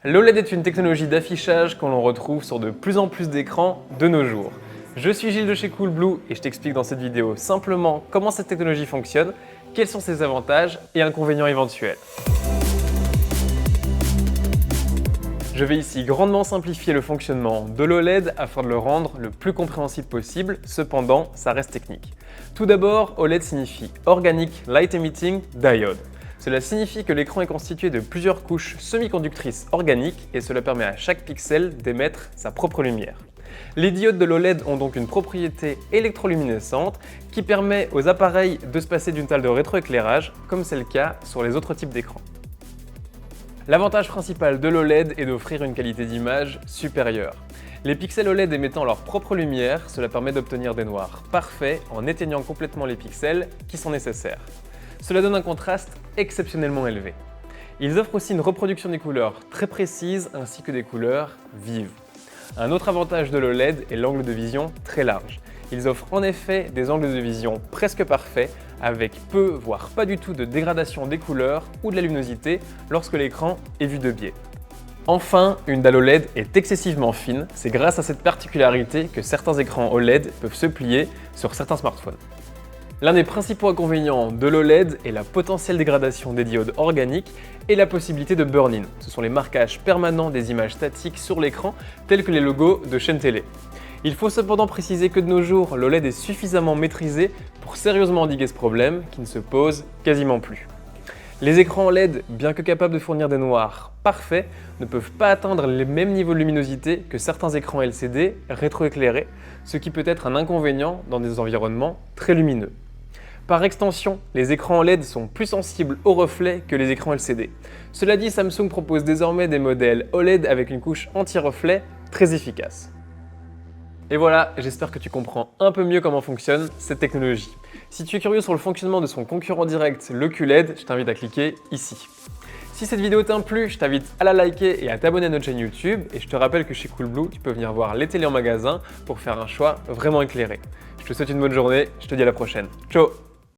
L'OLED est une technologie d'affichage que l'on retrouve sur de plus en plus d'écrans de nos jours. Je suis Gilles de chez Coolblue et je t'explique dans cette vidéo simplement comment cette technologie fonctionne, quels sont ses avantages et inconvénients éventuels. Je vais ici grandement simplifier le fonctionnement de l'OLED afin de le rendre le plus compréhensible possible, cependant ça reste technique. Tout d'abord, OLED signifie Organic Light Emitting Diode. Cela signifie que l'écran est constitué de plusieurs couches semi-conductrices organiques et cela permet à chaque pixel d'émettre sa propre lumière. Les diodes de l'OLED ont donc une propriété électroluminescente qui permet aux appareils de se passer d'une salle de rétroéclairage, comme c'est le cas sur les autres types d'écrans. L'avantage principal de l'OLED est d'offrir une qualité d'image supérieure. Les pixels OLED émettant leur propre lumière, cela permet d'obtenir des noirs parfaits en éteignant complètement les pixels qui sont nécessaires. Cela donne un contraste exceptionnellement élevé. Ils offrent aussi une reproduction des couleurs très précise ainsi que des couleurs vives. Un autre avantage de l'OLED est l'angle de vision très large. Ils offrent en effet des angles de vision presque parfaits avec peu voire pas du tout de dégradation des couleurs ou de la luminosité lorsque l'écran est vu de biais. Enfin, une dalle OLED est excessivement fine, c'est grâce à cette particularité que certains écrans OLED peuvent se plier sur certains smartphones. L'un des principaux inconvénients de l'OLED est la potentielle dégradation des diodes organiques et la possibilité de burn-in. Ce sont les marquages permanents des images statiques sur l'écran, tels que les logos de chaînes télé. Il faut cependant préciser que de nos jours, l'OLED est suffisamment maîtrisé pour sérieusement endiguer ce problème qui ne se pose quasiment plus. Les écrans OLED, bien que capables de fournir des noirs parfaits, ne peuvent pas atteindre les mêmes niveaux de luminosité que certains écrans LCD rétroéclairés, ce qui peut être un inconvénient dans des environnements très lumineux. Par extension, les écrans OLED sont plus sensibles aux reflets que les écrans LCD. Cela dit, Samsung propose désormais des modèles OLED avec une couche anti-reflet très efficace. Et voilà, j'espère que tu comprends un peu mieux comment fonctionne cette technologie. Si tu es curieux sur le fonctionnement de son concurrent direct, le QLED, je t'invite à cliquer ici. Si cette vidéo t'a plu, je t'invite à la liker et à t'abonner à notre chaîne YouTube. Et je te rappelle que chez Coolblue, tu peux venir voir les télés en magasin pour faire un choix vraiment éclairé. Je te souhaite une bonne journée, je te dis à la prochaine. Ciao!